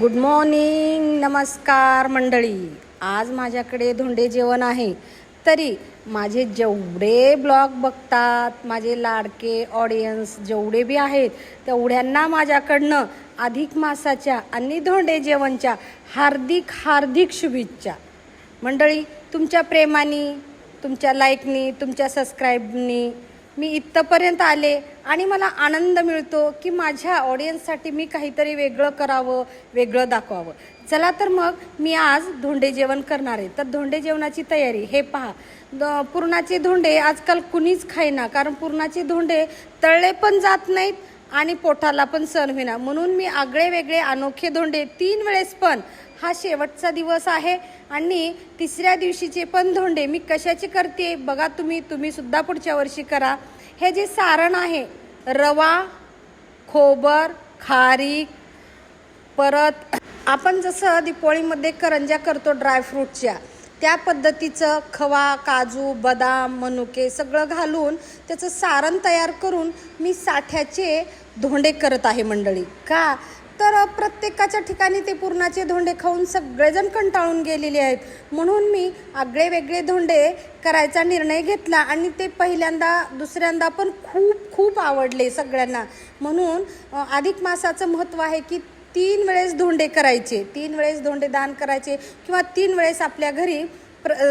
Good morning, नमस्कार मंडळी. आज माझ्याकडे धोंडे जेवण आहे. तरी माझे जेवढे ब्लॉग बघतात, माझे लाडके ऑडियन्स जेवढे बी आहेत, तेवढ्यांना माझ्याकडनं अधिक मासाच्या आणि धोंडे जेवणच्या हार्दिक हार्दिक शुभेच्छा. मंडळी, तुमच्या प्रेमाने, तुमच्या लाईकनी, तुमच्या सबस्क्राईबनी मी इथपर्यंत आले आणि मला आनंद मिळतो की माझ्या ऑडियन्ससाठी मी काहीतरी वेगळं करावं, वेगळं दाखवावं. चला तर मग मी आज धोंडे जेवण करणार आहे. तर धोंडे जेवणाची तयारी हे पहा. पुरणाचे धोंडे आजकाल कुणीच खाईना, कारण पुरणाचे धोंडे तळले पण जात नाहीत आणि पोटाला पण सहन होईना. म्हणून मी आगळे वेगळे अनोखे धोंडे 3 वेळेस, पण हा शेवटचा दिवस आहे आणि तिसऱ्या दिवशीचे पण धोंडे मी कशाचे करते बघा. तुम्ही सुद्धा पुढच्या वर्षी करा. हे जे सारण आहे, रवा, खोबर, खारीक, परत आपण जसं दिपोळीमध्ये करंज्या करतो ड्रायफ्रूटच्या, त्या पद्धतीचं खवा, काजू, बदाम, मनुके सगळं घालून त्याचं सारण तयार करून मी साठ्याचे धोंडे करत आहे मंडळी. का तर प्रत्येकाच्या ठिकाणी ते पुरणाचे धोंडे खाऊन सगळेजण कंटाळून गेलेले आहेत. म्हणून मी आगळे वेगळे धोंडे करायचा निर्णय घेतला आणि ते पहिल्यांदा दुसऱ्यांदा पण खूप खूप आवडले सगळ्यांना. म्हणून अधिक मासाचं महत्त्व आहे की 3 वेळेस धोंडे करायचे, 3 वेळेस धोंडे दान करायचे, किंवा 3 वेळेस आपल्या घरी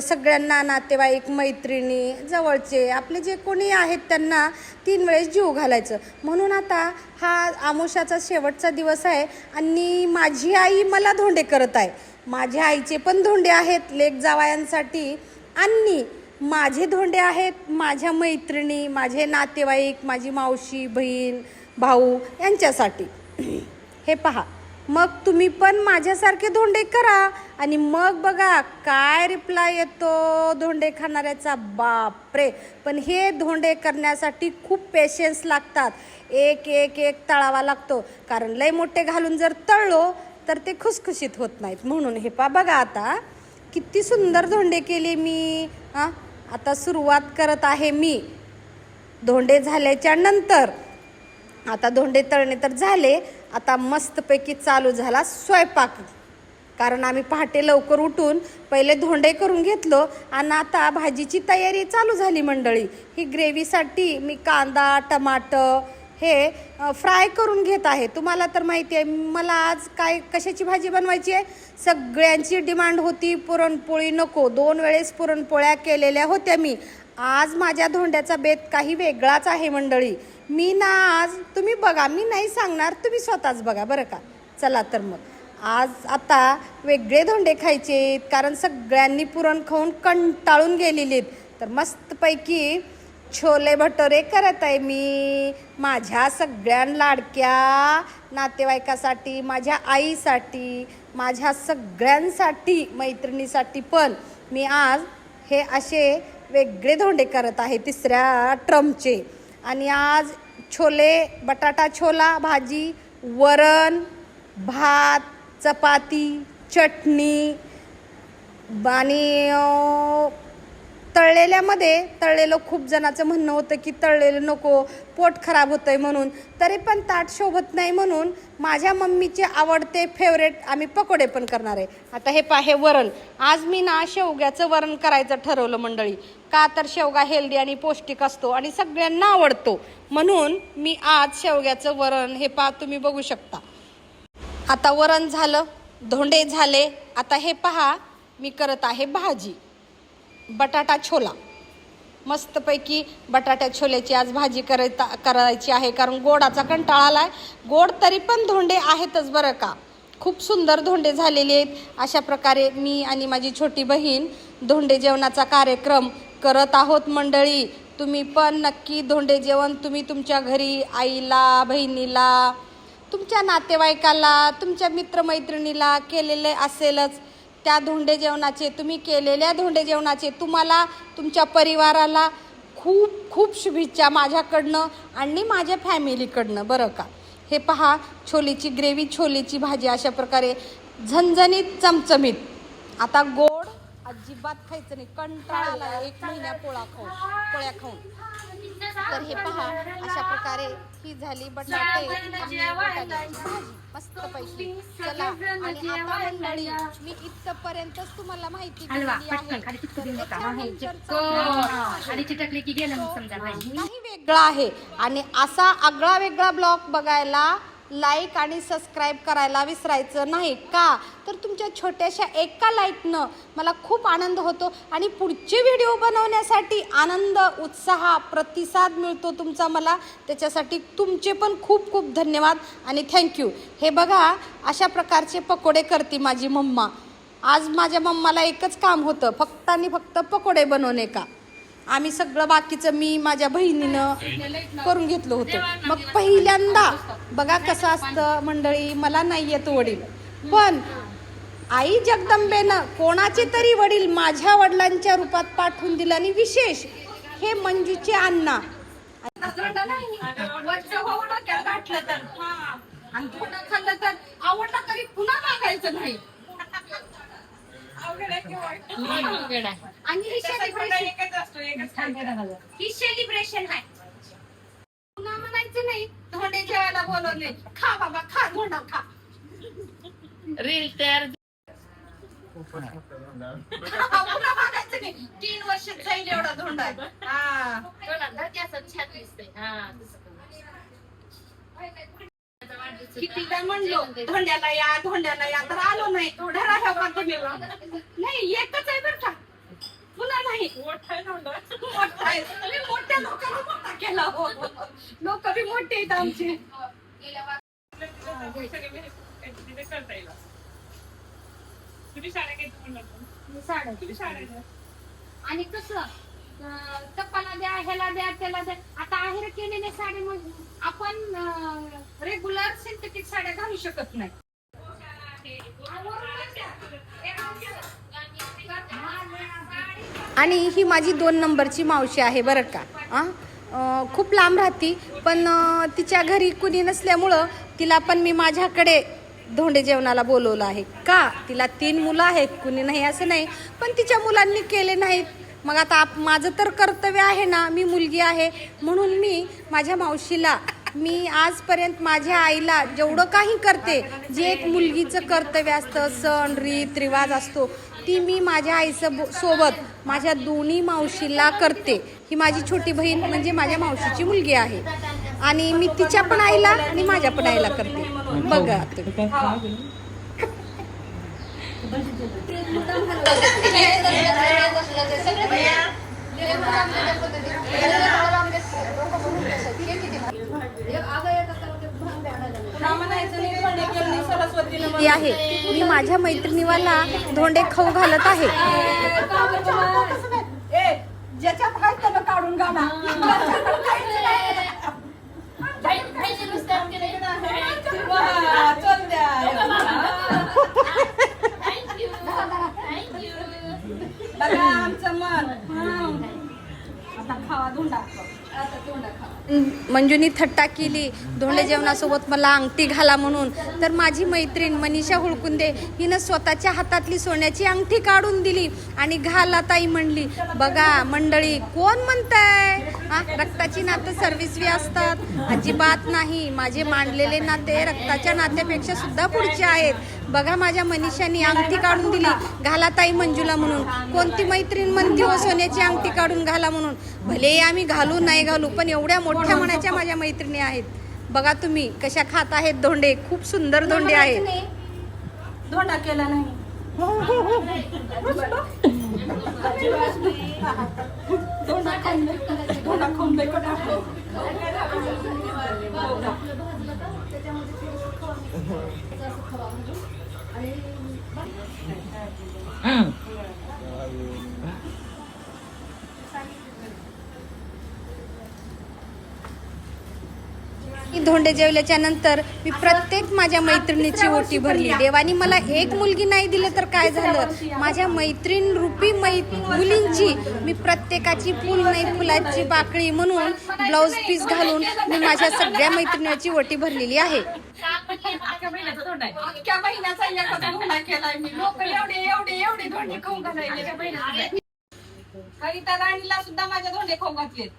सगळ्यांना, नातेवाईक, मैत्रिणी, जवळचे आपले जे कोणी आहेत त्यांना 3 वेळेस जीव घालायचं. म्हणून आता हा आमोशाचा शेवटचा दिवस आहे आणि माझी आई मला धोंडे करत आहे. माझ्या आईचे पण धोंडे आहेत लेक जावयांसाठी आणि माझे धोंडे आहेत माझ्या मैत्रिणी, माझे नातेवाईक, माझी मावशी, बहीण, भाऊ यांच्यासाठी. हे पहा, मग तुम्ही पण माझ्यासारखे धोंडे करा आणि मग बघा काय रिप्लाय येतो धोंडे खाणाऱ्याचा. बापरे! पण हे धोंडे करण्यासाठी खूप पेशन्स लागतात. एक एक एक तळावा लागतो, कारण लय मोठे घालून जर तळलो तर ते खुसखुशीत होत नाहीत. म्हणून हे पहा, बघा आता किती सुंदर धोंडे केले मी. आता सुरुवात करत आहे मी धोंडे झाल्याच्या नंतर. आता धोंडे तळणे तर झाले, आता मस्तपैकी चालू झाला स्वयंपाक. कारण आम्ही पहाटे लवकर उठून पहिले धोंडे करून घेतलो आणि आता भाजीची तयारी चालू झाली मंडळी. ही ग्रेव्हीसाठी मी कांदा, टमाटर हे फ्राय करून घेत आहे. तुम्हाला तर माहिती आहे मला आज कशाची भाजी बनवायची आहे. सगळ्यांची डिमांड होती पुरणपोळी नको. 2 वेळेस पुरणपोळ्या केलेल्या होत्या मी. आज माझ्या धोंड्याचा बेत काही वेगळाच आहे मंडळी. मी ना आज तुम्ही बघा, मी नाही सांगणार, तुम्ही स्वतःच बघा बरं का. चला तर मग आज आता वेगळे धोंडे खायचे, कारण सगळ्यांनी पुरण खाऊन कंटाळून गेलेले आहेत. तर मस्तपैकी छोले भटोरे करत आहे मी माझ्या सगळ्या लाडक्या नातेवाईकासाठी, माझ्या आईसाठी, माझ्या सगळ्यांसाठी, मैत्रिणीसाठी पण मी आज हे असे वेगळे धोंडे करत आहे 3ऱ्या ट्रमचे. आणि आज छोले, बटाटा छोला भाजी, वरण, भात, चपाती, चटणी आणि तळलेलं खूप जणांचं म्हणणं होतं की तळलेलं नको, पोट खराब होतं आहे म्हणून. तरी पण ताट शोभत नाही, म्हणून माझ्या मम्मीचे आवडते फेवरेट आम्ही पकोडे पण करणार आहे. आता हे पहा, हे वरण आज मी ना शेवग्याचं वरण करायचं ठरवलं मंडळी. का तर शेवगा हेल्दी आणि पौष्टिक असतो आणि सगळ्यांना आवडतो. म्हणून मी आज शेवग्याचं वरण, हे पहा तुम्ही बघू शकता. आता वरण झालं, धोंडे झाले. आता हे पहा मी करत आहे भाजी, बटाटा छोला. मस्तपैकी बटाट्या छोल्याची आज भाजी करायची आहे, कारण गोडाचा कंटाळा आलाय. गोड तरी पण धोंडे आहेतच बरं का. खूप सुंदर धोंडे झालेले आहेत. अशा प्रकारे मी आणि माझी छोटी बहीण धोंडे जेवणाचा कार्यक्रम करत आहोत मंडळी. तुम्ही पण नक्की धोंडे जेवण तुम्ही तुमच्या घरी आईला, बहिणीला, तुमच्या नातेवाईकाला, तुमच्या मित्रमैत्रिणीला केलेले असेलच. त्या धोंडे जेवणाचे, तुम्ही केलेल्या धोंडे जेवणाचे तुम्हाला, तुमच्या परिवाराला खूप खूप शुभेच्छा माझ्याकडनं आणि माझ्या फॅमिलीकडनं बरं का. हे पहा, छोलेची ग्रेव्ही, छोलेची भाजी अशा प्रकारे झणझणीत, चमचमीत. आता गोड अजिबात खायचं नाही, कंटाळा आला 1 महिन्या पोळ्या खाऊन. तर हे पहा, अशा प्रकारे ही झाली बटाटे आणि बटाट्याची भाजी मस्त पैकी. चला, आणि आता मंडळी मी इथपर्यंतच तुम्हाला माहिती दिलेली आहे. काही वेगळं आहे आणि असा आगळा वेगळा ब्लॉग बघायला लाईक आणि सबस्क्राईब करायला विसरायचं नाही. का तर तुमच्या छोट्याशा एका लाईकनं मला खूप आनंद होतो आणि पुढचे व्हिडिओ बनवण्यासाठी आनंद, उत्साह, प्रतिसाद मिळतो तुमचा मला. त्याच्यासाठी तुमचे पण खूप खूप धन्यवाद आणि थँक्यू. हे बघा, अशा प्रकारचे पकोडे करते माझी मम्मा. आज माझ्या मम्माला एकच काम होतं, फक्त आणि फक्त पकोडे बनवणे का. आम्ही सगळं बाकीचं मी माझ्या बहिणीनं करून घेतलं होतं. मग पहिल्यांदा बघा कसं असतं मंडळी, मला नाही येत वडील, पण आई जगदंबेनं कोणाचे तरी वडील माझ्या वडिलांच्या रूपात पाठवून दिलं. आणि विशेष हे मंजूचे अण्णा. आवडला तरी पुन्हा मागायचं नाही. आणि ही सेलिब्रेशन आहे. पुन्हा म्हणायचं नाही धोंडे जेवायला बोलवले, खा बाबा खा, धोंडा खा. रील तयार. पुन्हा मागायचं नाही, 3 वर्षात जाईल एवढा धोंडा. कितीदा म्हणलो धोंड्याला या, धोंड्याला या, तर आलो नाही. नाही, एकच आहे बरं का, पुन्हा नाही. मोठ्या लोकांना मोठा केला हो. लोक बी मोठे आहेत आमचे. आणि कसं कप्पाला द्या, ह्याला द्या, त्याला द्या. आता आहेर केलेल्या साडी म्हणजे आपण रेग्युलर सिंथेटिक साड्या घालू शकत नाही. आणि ही माझी 2 नंबरची मावशी आहे बरं का. खूप लांब राहती, पण तिच्या घरी कुणी नसल्यामुळं तिला पण मी माझ्याकडे धोंडे जेवणाला बोलवलं आहे. का तिला 3 मुलं आहेत, कुणी नाही असं नाही, पण तिच्या मुलांनी केले नाहीत. मग आता माझं तर कर्तव्य आहे ना, मी मुलगी आहे म्हणून मी माझ्या मावशीला, मी आजपर्यंत माझ्या आईला जेवढं काही करते, जे एक मुलगीचं कर्तव्य असतं, सण रीत रिवाज असतो, ती मी माझ्या आईसोबत माझ्या दोन्ही मावशीला करते. ही माझी छोटी बहीण म्हणजे माझ्या मावशीची मुलगी आहे आणि मी तिच्या पण आईला आणि माझ्या पण आईला करते. बघा आहे. मी माझ्या मैत्रिणीवाला धोंडे खाऊ घालत आहे. ज्याच्या त्याला काढून घाला. आमचं मन आता खावा धोंडा. मंजूनी थट्टा केली धोंडे जेवणासोबत मला अंगठी घाला म्हणून. तर माझी मैत्रीण मनीषा हुळकुंदे हिनं स्वतःच्या हातातली सोन्याची अंगठी काढून दिली आणि घाला ताई म्हणली. बघा मंडळी, कोण म्हणताय रक्ताची नातं सर्विसवी असतात? अजिबात नाही. माझे मांडलेले नाते रक्ताच्या नात्यापेक्षा सुद्धा पुढचे आहेत. बघा माझ्या मनीषानी अंगठी काढून दिली, घाला ताई मंजूला म्हणून. कोणती मैत्रीण म्हणते हो सोन्याची अंगठी काढून घाला म्हणून? भले आम्ही घालू नाही घालू, पण एवढ्या मोठ्या मनाच्या माझ्या मैत्रिणी आहेत. बघा तुम्ही कशा खात आहेत धोंडे. खूप सुंदर धोंडे आहेत. धोंडा केला नाही. धोंडे जेवल्याच्या नंतर मी प्रत्येक माझ्या मैत्रिणीची ओटी भरली. देवानी मला एक मुलगी नाही दिलं तर काय झालं, माझ्या मैत्रीण रूपी मुलींची मी प्रत्येकाची फुल नाही फुलाची पाकळी म्हणून ब्लाऊज पीस घालून मी माझ्या सगळ्या मैत्रिणीची ओटी भरलेली आहे. कविता राणीला सुद्धा माझ्या धोंडे खाऊ घातलेत.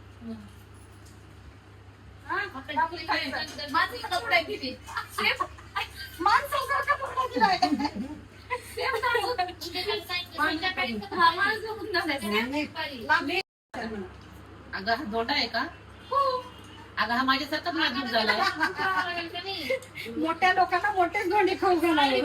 अगं हा दोंडा आहे का? अगं हा माझ्यासारखाच नाजूक झालाय. मोठ्या लोकांना मोठेच धोंडे खाऊ घालावे.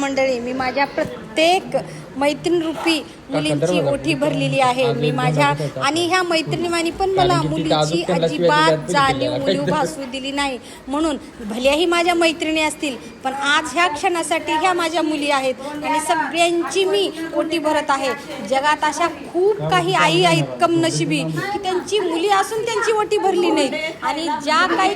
मंडळी, मी माझ्या प्रत्येक मैत्रीण रूपी मुलींची ओठी भरलेली आहे मी माझ्या, आणि ह्या मैत्रिणीवानी पण मला मुलीची अजिबात जाणीव मुलीव भासू दिली नाही. म्हणून भल्याही माझ्या मैत्रिणी असतील, पण आज ह्या क्षणासाठी ह्या माझ्या मुली आहेत आणि सगळ्यांची मी ओटी भरत आहे. जगात अशा खूप काही आई आहेत कमनशिबी की त्यांची मुली असून त्यांची ओटी भरली नाही, आणि ज्या काही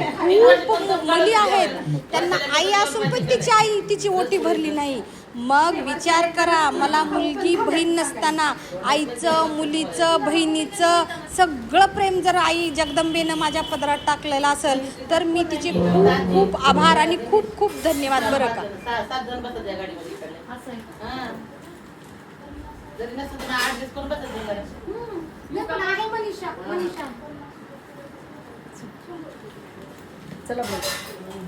खूप मुली आहेत त्यांना आई असून पण तिची आई तिची ओटी भरली नाही. मग विचार करा, मला मुलगी बहीण नसताना आईचं, मुलीचं, बहिणीचं सगळं प्रेम जर आई जगदंबेनं माझ्या पदरात टाकलेलं असेल तर मी तिचे खूप खूप आभार आणि खूप खूप धन्यवाद. बरं का, 7 जण बसत या गाडीमध्ये इकडे. जरी नसतं तर 8 दिवस कोण बसत नाही घरात. चला बोल.